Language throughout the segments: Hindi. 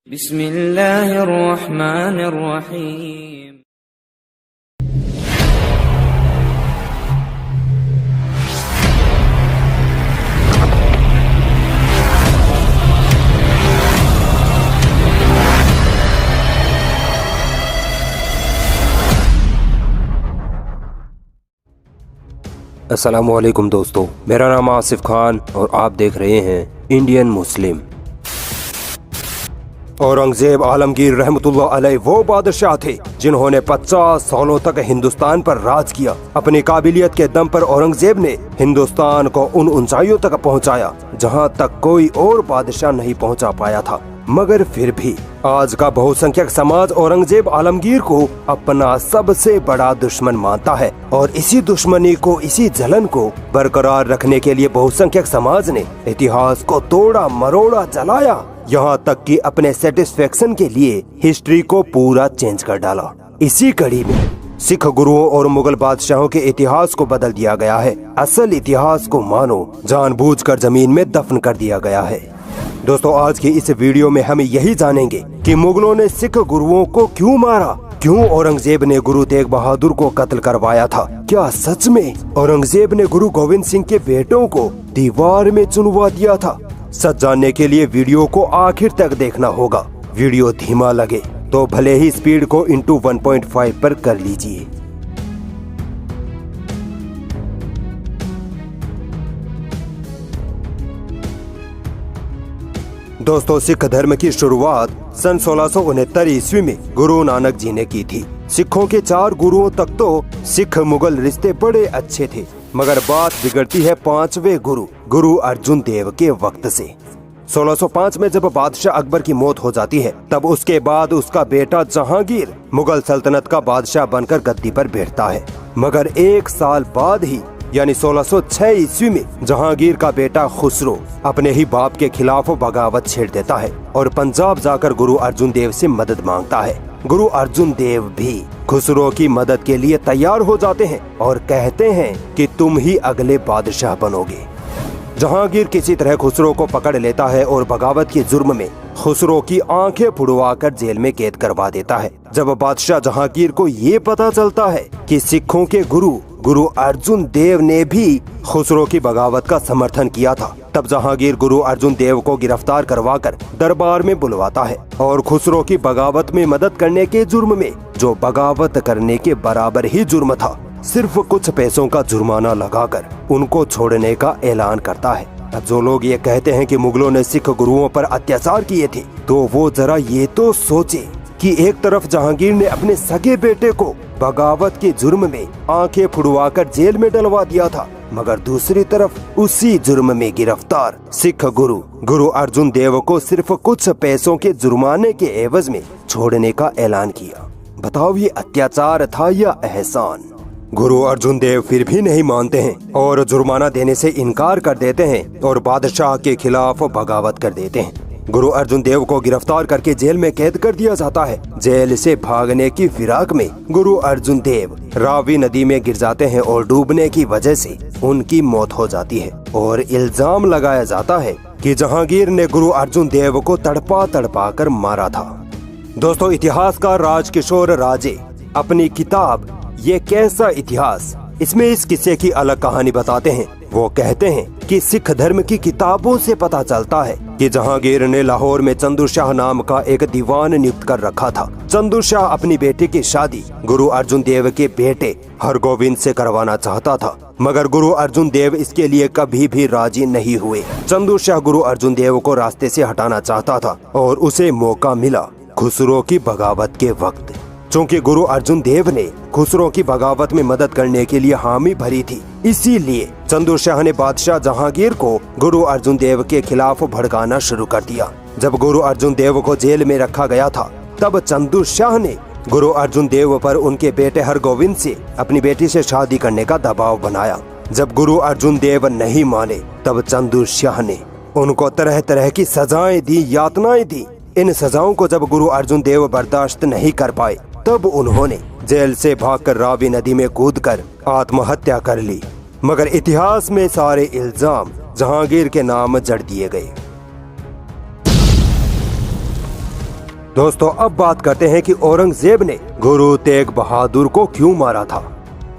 बिस्मिल्लाहिर्रहमानिर्रहीम। अस्सलामुअलैकुम दोस्तों, मेरा नाम आसिफ खान और आप देख रहे हैं इंडियन मुस्लिम। औरंगजेब आलमगीर रहमतुल्लाह अलैह वो बादशाह थे जिन्होंने 50 सालों तक हिंदुस्तान पर राज किया। अपनी काबिलियत के दम पर औरंगजेब ने हिंदुस्तान को उन ऊंचाइयों तक पहुंचाया जहां तक कोई और बादशाह नहीं पहुंचा पाया था। मगर फिर भी आज का बहुसंख्यक समाज औरंगजेब आलमगीर को अपना सबसे बड़ा दुश्मन मानता है और इसी दुश्मनी को, इसी जलन को बरकरार रखने के लिए बहुसंख्यक समाज ने इतिहास को तोड़ा मरोड़ा, जलाया, यहाँ तक कि अपने सेटिस्फेक्शन के लिए हिस्ट्री को पूरा चेंज कर डाला। इसी कड़ी में सिख गुरुओं और मुगल बादशाहों के इतिहास को बदल दिया गया है। असल इतिहास को मानो जानबूझकर जमीन में दफन कर दिया गया है। दोस्तों, आज की इस वीडियो में हम यही जानेंगे कि मुगलों ने सिख गुरुओं को क्यों मारा, क्यों औरंगजेब ने गुरु तेग बहादुर को कत्ल करवाया था, क्या सच में औरंगजेब ने गुरु गोविंद सिंह के बेटों को दीवार में चुनवा दिया था। सच जानने के लिए वीडियो को आखिर तक देखना होगा। वीडियो धीमा लगे तो भले ही स्पीड को इंटू 1.5 पर कर लीजिए। दोस्तों, सिख धर्म की शुरुआत सन 1669 ईस्वी में गुरु नानक जी ने की थी। सिखों के 4 गुरुओं तक तो सिख मुगल रिश्ते बड़े अच्छे थे, मगर बात बिगड़ती है 5वें गुरु अर्जुन देव के वक्त से। 1605 में जब बादशाह अकबर की मौत हो जाती है, तब उसके बाद उसका बेटा जहांगीर मुगल सल्तनत का बादशाह बनकर गद्दी पर बैठता है। मगर 1 साल बाद ही यानी 1606 ईस्वी में जहांगीर का बेटा खुसरो अपने ही बाप के खिलाफ बगावत छेड़ देता है और पंजाब जाकर गुरु अर्जुन देव से मदद मांगता है। गुरु अर्जुन देव भी खुसरो की मदद के लिए तैयार हो जाते हैं और कहते हैं कि तुम ही अगले बादशाह बनोगे। जहांगीर किसी तरह खुसरो को पकड़ लेता है और बगावत के जुर्म में खुसरो की आंखें फुड़वाकर जेल में कैद करवा देता है। जब बादशाह जहांगीर को ये पता चलता है कि सिखों के गुरु अर्जुन देव ने भी खुसरो की बगावत का समर्थन किया था, तब जहांगीर गुरु अर्जुन देव को गिरफ्तार करवाकर दरबार में बुलवाता है और खुसरो की बगावत में मदद करने के जुर्म में, जो बगावत करने के बराबर ही जुर्म था, सिर्फ कुछ पैसों का जुर्माना लगाकर उनको छोड़ने का ऐलान करता है। अब जो लोग ये कहते हैं कि मुगलों ने सिख गुरुओं पर अत्याचार किए थे, तो वो जरा ये तो सोचे कि एक तरफ जहांगीर ने अपने सगे बेटे को बगावत के जुर्म में आंखें फुड़वाकर जेल में डलवा दिया था, मगर दूसरी तरफ उसी जुर्म में गिरफ्तार सिख गुरु अर्जुन देव को सिर्फ कुछ पैसों के जुर्माने के एवज में छोड़ने का ऐलान किया। बताओ, ये अत्याचार था या एहसान? गुरु अर्जुन देव फिर भी नहीं मानते हैं और जुर्माना देने से इनकार कर देते हैं और बादशाह के खिलाफ बगावत कर देते हैं। गुरु अर्जुन देव को गिरफ्तार करके जेल में कैद कर दिया जाता है। जेल से भागने की फिराक में गुरु अर्जुन देव रावी नदी में गिर जाते हैं और डूबने की वजह से उनकी मौत हो जाती है और इल्जाम लगाया जाता है कि जहांगीर ने गुरु अर्जुन देव को तड़पा कर मारा था। दोस्तों, इतिहासकार राजकिशोर राजे अपनी किताब ये कैसा इतिहास, इसमें इस किस्से की अलग कहानी बताते हैं। वो कहते हैं कि सिख धर्म की किताबों से पता चलता है कि जहांगीर ने लाहौर में चंदू शाह नाम का एक दीवान नियुक्त कर रखा था। चंदू शाह अपनी बेटी की शादी गुरु अर्जुन देव के बेटे हरगोविंद से करवाना चाहता था, मगर गुरु अर्जुन देव इसके लिए कभी भी राजी नहीं हुए। चंदू शाह गुरु अर्जुन देव को रास्ते से हटाना चाहता था और उसे मौका मिला खुसरो की बगावत के वक्त। चूँकि गुरु अर्जुन देव ने खुसरो की बगावत में मदद करने के लिए हामी भरी थी, इसीलिए चंदू शाह ने बादशाह जहांगीर को गुरु अर्जुन देव के खिलाफ भड़काना शुरू कर दिया। जब गुरु अर्जुन देव को जेल में रखा गया था, तब चंदू शाह ने गुरु अर्जुन देव पर उनके बेटे हरगोविंद से अपनी बेटी से शादी करने का दबाव बनाया। जब गुरु अर्जुन देव नहीं माने, तब चंदू शाह ने उनको तरह तरह की सजाएं दी, यातनाएं दी। इन सजाओं को जब गुरु अर्जुन देव बर्दाश्त नहीं कर पाए, तब उन्होंने जेल से भागकर रावी नदी में कूदकर आत्महत्या कर ली। मगर इतिहास में सारे इल्जाम जहांगीर के नाम जड़ दिए गए। दोस्तों अब बात करते हैं कि औरंगजेब ने गुरु तेग बहादुर को क्यों मारा था।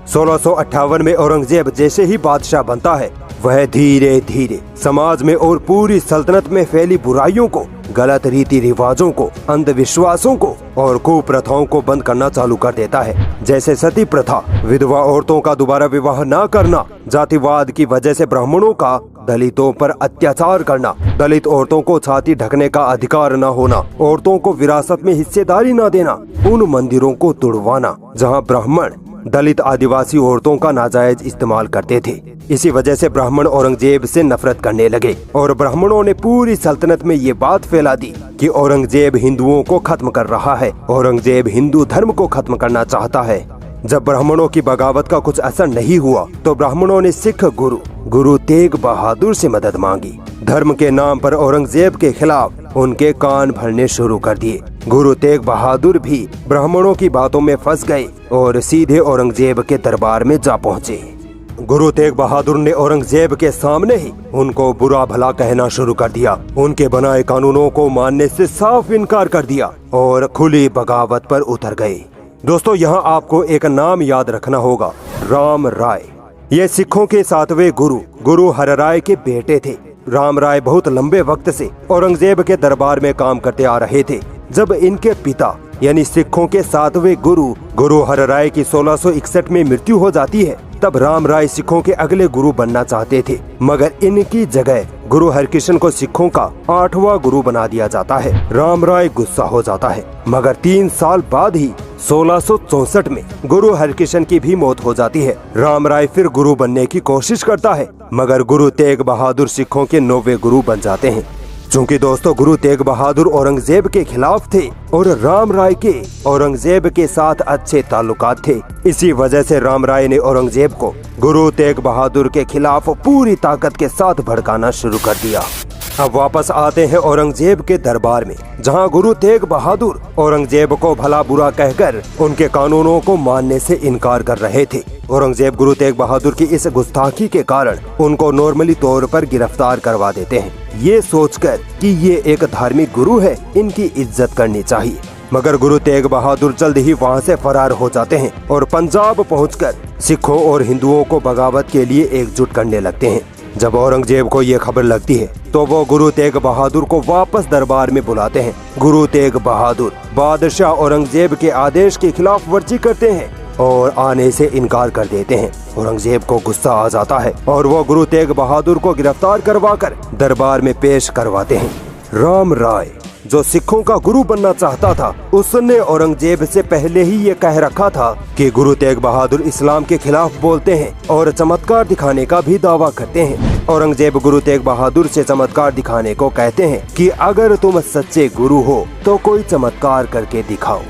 1658 में औरंगजेब जैसे ही बादशाह बनता है, वह धीरे धीरे समाज में और पूरी सल्तनत में फैली बुराइयों को, गलत रीति रिवाजों को, अंधविश्वासों को और कुप्रथाओं को बंद करना चालू कर देता है। जैसे सती प्रथा, विधवा औरतों का दोबारा विवाह न करना, जातिवाद की वजह से ब्राह्मणों का दलितों पर अत्याचार करना, दलित औरतों को छाती ढकने का अधिकार न होना, औरतों को विरासत में हिस्सेदारी न देना, उन मंदिरों को तुड़वाना जहाँ ब्राह्मण दलित आदिवासी औरतों का नाजायज इस्तेमाल करते थे। इसी वजह से ब्राह्मण औरंगजेब से नफरत करने लगे और ब्राह्मणों ने पूरी सल्तनत में ये बात फैला दी कि औरंगजेब हिंदुओं को खत्म कर रहा है, औरंगजेब हिंदू धर्म को खत्म करना चाहता है। जब ब्राह्मणों की बगावत का कुछ असर नहीं हुआ तो ब्राह्मणों ने सिख गुरु तेग बहादुर से मदद मांगी। धर्म के नाम पर औरंगजेब के खिलाफ उनके कान भरने शुरू कर दिए। गुरु तेग बहादुर भी ब्राह्मणों की बातों में फंस गए और सीधे औरंगजेब के दरबार में जा पहुँचे। गुरु तेग बहादुर ने औरंगजेब के सामने ही उनको बुरा भला कहना शुरू कर दिया, उनके बनाए कानूनों को मानने से साफ इनकार कर दिया और खुली बगावत पर उतर गए। दोस्तों यहाँ आपको एक नाम याद रखना होगा, राम राय। ये सिखों के 7वें गुरु हरराय के बेटे थे। राम राय बहुत लंबे वक्त से औरंगजेब के दरबार में काम करते आ रहे थे। जब इनके पिता यानी सिखों के 7वें गुरु हरराय की 1661 में मृत्यु हो जाती है, तब राम राय सिखों के अगले गुरु बनना चाहते थे, मगर इनकी जगह गुरु हरकृष्ण को सिखों का 8वां गुरु बना दिया जाता है। राम राय गुस्सा हो जाता है, मगर 3 साल बाद ही 1664 में गुरु हरकृष्ण की भी मौत हो जाती है। राम राय फिर गुरु बनने की कोशिश करता है, मगर गुरु तेग बहादुर सिखों के 9वें गुरु बन जाते हैं। चूँकि दोस्तों गुरु तेग बहादुर औरंगजेब के खिलाफ थे और राम राय के औरंगजेब के साथ अच्छे ताल्लुकात थे, इसी वजह से राम राय ने औरंगजेब को गुरु तेग बहादुर के खिलाफ पूरी ताकत के साथ भड़काना शुरू कर दिया। अब वापस आते हैं औरंगजेब के दरबार में, जहां गुरु तेग बहादुर औरंगजेब को भला बुरा कहकर उनके कानूनों को मानने से इनकार कर रहे थे। औरंगजेब गुरु तेग बहादुर की इस गुस्ताखी के कारण उनको नॉर्मली तौर पर गिरफ्तार करवा देते हैं, ये सोचकर कि ये एक धार्मिक गुरु है, इनकी इज्जत करनी चाहिए। मगर गुरु तेग बहादुर जल्द ही वहाँ से फरार हो जाते हैं और पंजाब पहुंचकर सिखों और हिंदुओं को बगावत के लिए एकजुट करने लगते हैं। जब औरंगजेब को ये खबर लगती है तो वो गुरु तेग बहादुर को वापस दरबार में बुलाते हैं। गुरु तेग बहादुर बादशाह औरंगजेब के आदेश के खिलाफ वर्जी करते हैं और आने से इनकार कर देते हैं। औरंगजेब को गुस्सा आ जाता है और वो गुरु तेग बहादुर को गिरफ्तार करवाकर दरबार में पेश करवाते हैं। राम राय जो सिखों का गुरु बनना चाहता था, उसने औरंगजेब से पहले ही ये कह रखा था कि गुरु तेग बहादुर इस्लाम के खिलाफ बोलते हैं और चमत्कार दिखाने का भी दावा करते हैं। औरंगजेब गुरु तेग बहादुर से चमत्कार दिखाने को कहते हैं कि अगर तुम सच्चे गुरु हो तो कोई चमत्कार करके दिखाओ।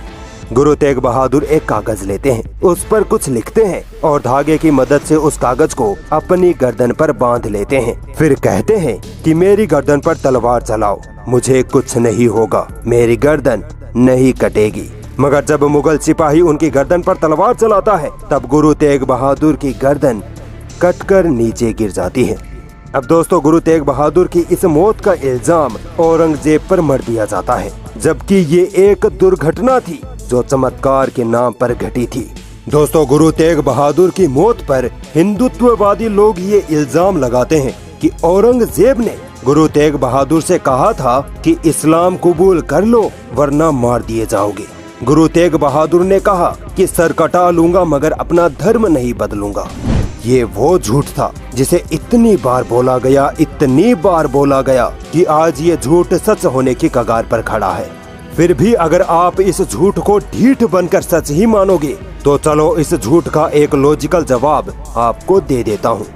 गुरु तेग बहादुर एक कागज लेते हैं, उस पर कुछ लिखते हैं और धागे की मदद से उस कागज को अपनी गर्दन पर बांध लेते हैं। फिर कहते हैं कि मेरी गर्दन पर तलवार चलाओ, मुझे कुछ नहीं होगा, मेरी गर्दन नहीं कटेगी। मगर जब मुगल सिपाही उनकी गर्दन पर तलवार चलाता है, तब गुरु तेग बहादुर की गर्दन कटकर नीचे गिर जाती है। अब दोस्तों गुरु तेग बहादुर की इस मौत का इल्जाम औरंगजेब पर मर दिया जाता है, जबकि ये एक दुर्घटना थी जो चमत्कार के नाम पर घटी थी। दोस्तों गुरु तेग बहादुर की मौत पर हिंदुत्ववादी लोग ये इल्जाम लगाते हैं कि औरंगजेब ने गुरु तेग बहादुर से कहा था कि इस्लाम कबूल कर लो वरना मार दिए जाओगे। गुरु तेग बहादुर ने कहा कि सर कटा लूंगा मगर अपना धर्म नहीं बदलूंगा। ये वो झूठ था जिसे इतनी बार बोला गया कि आज ये झूठ सच होने की कगार पर खड़ा है। फिर भी अगर आप इस झूठ को ढीठ बनकर सच ही मानोगे तो चलो इस झूठ का एक लॉजिकल जवाब आपको दे देता हूँ।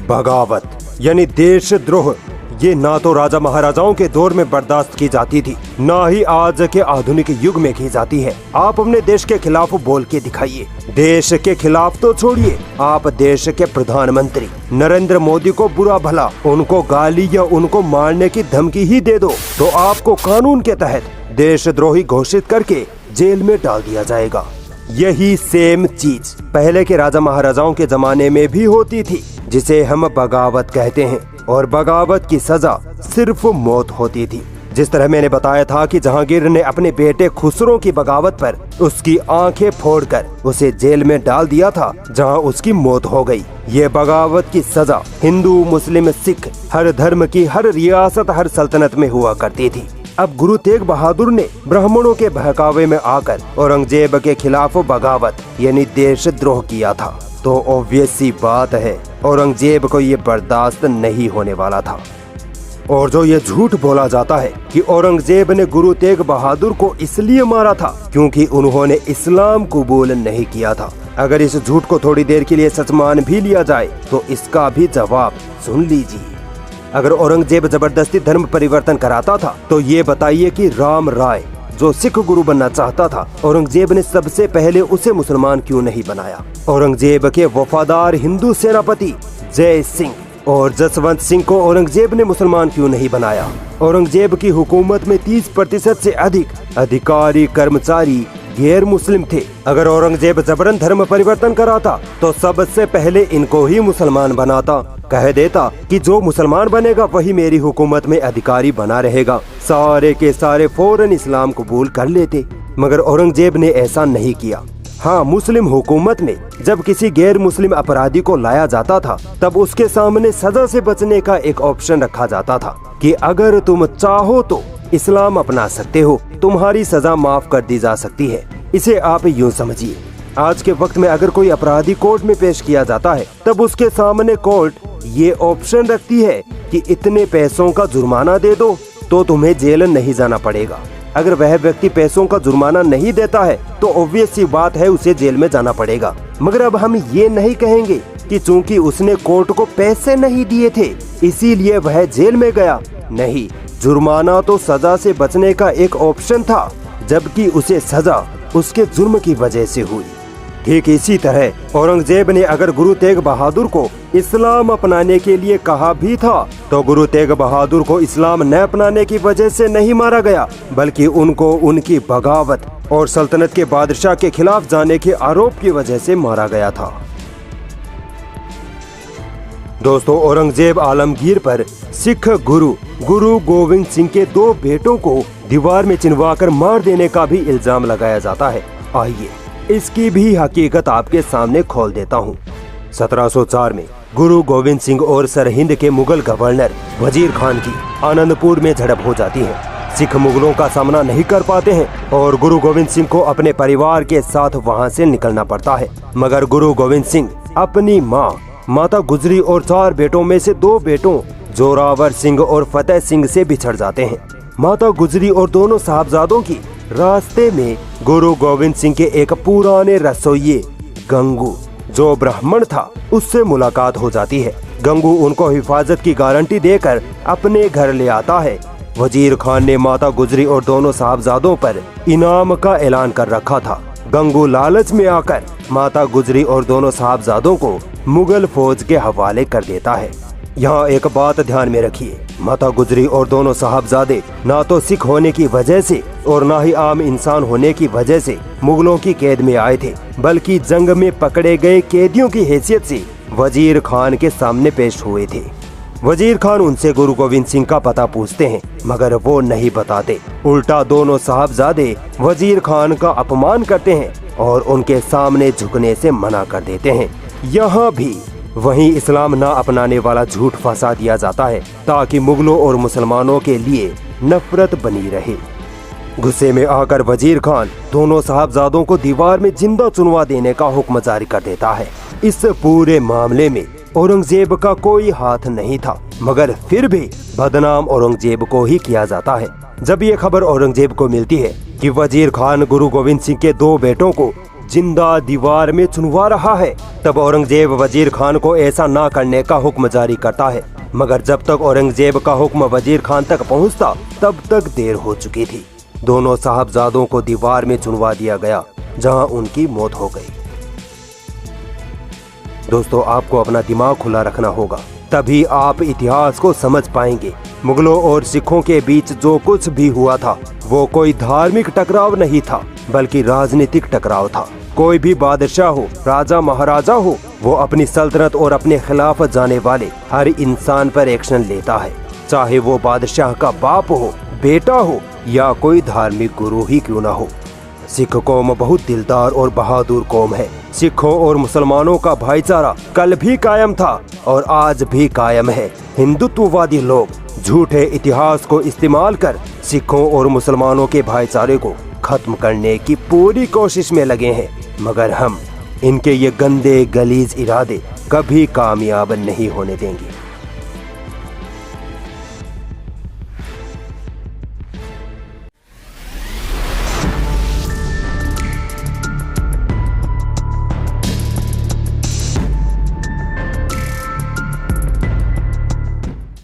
बगावत यानी देशद्रोह ये ना तो राजा महाराजाओं के दौर में बर्दाश्त की जाती थी, ना ही आज के आधुनिक युग में की जाती है। आप अपने देश के खिलाफ बोल के दिखाइए। देश के खिलाफ तो छोड़िए, आप देश के प्रधानमंत्री नरेंद्र मोदी को बुरा भला उनको गाली या उनको मारने की धमकी ही दे दो तो आपको कानून के तहत देशद्रोही घोषित करके जेल में डाल दिया जाएगा। यही सेम चीज पहले के राजा महाराजाओं के जमाने में भी होती थी, जिसे हम बगावत कहते हैं, और बगावत की सजा सिर्फ मौत होती थी। जिस तरह मैंने बताया था कि जहांगीर ने अपने बेटे खुसरो की बगावत पर उसकी आंखें फोड़कर उसे जेल में डाल दिया था, जहां उसकी मौत हो गई। ये बगावत की सजा हिंदू, मुस्लिम, सिख हर धर्म की हर रियासत, हर सल्तनत में हुआ करती थी। अब गुरु तेग बहादुर ने ब्राह्मणों के बहकावे में आकर औरंगजेब के खिलाफ बगावत यानी देशद्रोह किया था, तो ऑब्वियस सी बात है औरंगजेब को ये बर्दाश्त नहीं होने वाला था। और जो ये झूठ बोला जाता है कि औरंगजेब ने गुरु तेग बहादुर को इसलिए मारा था क्योंकि उन्होंने इस्लाम कबूल नहीं किया था, अगर इस झूठ को थोड़ी देर के लिए सच मान भी लिया जाए तो इसका भी जवाब सुन लीजिए। अगर औरंगजेब जबरदस्ती धर्म परिवर्तन कराता था तो ये बताइए कि राम राय जो सिख गुरु बनना चाहता था, औरंगजेब ने सबसे पहले उसे मुसलमान क्यों नहीं बनाया? औरंगजेब के वफादार हिंदू सेनापति जय सिंह और जसवंत सिंह को औरंगजेब ने मुसलमान क्यों नहीं बनाया? औरंगजेब की हुकूमत में 30% से अधिक अधिकारी कर्मचारी गैर मुस्लिम थे। अगर औरंगजेब जबरन धर्म परिवर्तन कराता तो सबसे पहले इनको ही मुसलमान बनाता, कह देता कि जो मुसलमान बनेगा वही मेरी हुकूमत में अधिकारी बना रहेगा। सारे के सारे फौरन इस्लाम कबूल कर लेते, मगर औरंगजेब ने ऐसा नहीं किया। हाँ, मुस्लिम हुकूमत में जब किसी गैर मुस्लिम अपराधी को लाया जाता था तब उसके सामने सजा से बचने का एक ऑप्शन रखा जाता था कि अगर तुम चाहो तो इस्लाम अपना सकते हो, तुम्हारी सजा माफ कर दी जा सकती है। इसे आप यूँ समझिए, आज के वक्त में अगर कोई अपराधी कोर्ट में पेश किया जाता है तब उसके सामने कोर्ट ये ऑप्शन रखती है कि इतने पैसों का जुर्माना दे दो तो तुम्हें जेल नहीं जाना पड़ेगा। अगर वह व्यक्ति पैसों का जुर्माना नहीं देता है तो ऑब्वियस सी बात है उसे जेल में जाना पड़ेगा। मगर अब हम ये नहीं कहेंगे कि चूंकि उसने कोर्ट को पैसे नहीं दिए थे इसीलिए वह जेल में गया। नहीं, जुर्माना तो सजा से बचने का एक ऑप्शन था, जबकि उसे सजा उसके जुर्म की वजह से हुई। ठीक इसी तरह औरंगजेब ने अगर गुरु तेग बहादुर को इस्लाम अपनाने के लिए कहा भी था तो गुरु तेग बहादुर को इस्लाम न अपनाने की वजह से नहीं मारा गया, बल्कि उनको उनकी बगावत और सल्तनत के बादशाह के खिलाफ जाने के आरोप की वजह से मारा गया था। दोस्तों, औरंगजेब आलमगीर पर सिख गुरु गोविंद सिंह के 2 बेटों को दीवार में चिनवाकर मार देने का भी इल्जाम लगाया जाता है। आइए इसकी भी हकीकत आपके सामने खोल देता हूँ। 1704 में गुरु गोविंद सिंह और सरहिंद के मुगल गवर्नर वजीर खान की आनंदपुर में झड़प हो जाती है। सिख मुगलों का सामना नहीं कर पाते हैं और गुरु गोविंद सिंह को अपने परिवार के साथ वहां से निकलना पड़ता है। मगर गुरु गोविंद सिंह अपनी माता गुजरी और 4 बेटों में से 2 बेटों जोरावर सिंह और फतेह सिंह से बिछड़ जाते हैं। माता गुजरी और दोनों साहबजादों की रास्ते में गुरु गोविंद सिंह के एक पुराने रसोइये गंगू जो ब्राह्मण था उससे मुलाकात हो जाती है। गंगू उनको हिफाजत की गारंटी देकर अपने घर ले आता है। वजीर खान ने माता गुजरी और दोनों साहबजादों पर इनाम का ऐलान कर रखा था। गंगू लालच में आकर माता गुजरी और दोनों साहबजादों को मुगल फौज के हवाले कर देता है। यहाँ एक बात ध्यान में रखिए, माता गुजरी और दोनों साहबजादे ना तो सिख होने की वजह से और ना ही आम इंसान होने की वजह से मुगलों की कैद में आए थे, बल्कि जंग में पकड़े गए कैदियों की हैसियत से वजीर खान के सामने पेश हुए थे। वजीर खान उनसे गुरु गोविंद सिंह का पता पूछते हैं, मगर वो नहीं बताते। उल्टा दोनों साहबजादे वजीर खान का अपमान करते हैं और उनके सामने झुकने से मना कर देते हैं। यहाँ भी वहीं इस्लाम ना अपनाने वाला झूठ फंसा दिया जाता है ताकि मुगलों और मुसलमानों के लिए नफरत बनी रहे। गुस्से में आकर वजीर खान दोनों साहबजादों को दीवार में जिंदा चुनवा देने का हुक्म जारी कर देता है। इस पूरे मामले में औरंगजेब का कोई हाथ नहीं था, मगर फिर भी बदनाम औरंगजेब को ही किया जाता है। जब ये खबर औरंगजेब को मिलती है कि वजीर खान गुरु गोविंद सिंह के 2 बेटों को जिंदा दीवार में चुनवा रहा है, तब औरंगजेब वजीर खान को ऐसा ना करने का हुक्म जारी करता है। मगर जब तक औरंगजेब का हुक्म वजीर खान तक पहुंचता तब तक देर हो चुकी थी। दोनों साहबजादों को दीवार में चुनवा दिया गया, जहां उनकी मौत हो गई। दोस्तों, आपको अपना दिमाग खुला रखना होगा, तभी आप इतिहास को समझ पाएंगे। मुगलों और सिखों के बीच जो कुछ भी हुआ था वो कोई धार्मिक टकराव नहीं था, बल्कि राजनीतिक टकराव था। कोई भी बादशाह हो, राजा महाराजा हो, वो अपनी सल्तनत और अपने खिलाफ जाने वाले हर इंसान पर एक्शन लेता है, चाहे वो बादशाह का बाप हो, बेटा हो या कोई धार्मिक गुरु ही क्यों ना हो। सिख कौम बहुत दिलदार और बहादुर कौम है। सिखों और मुसलमानों का भाईचारा कल भी कायम था और आज भी कायम है। हिंदुत्ववादी लोग झूठे इतिहास को इस्तेमाल कर सिखों और मुसलमानों के भाईचारे को खत्म करने की पूरी कोशिश में लगे हैं, मगर हम इनके ये गंदे गलीज इरादे कभी कामयाब नहीं होने देंगे।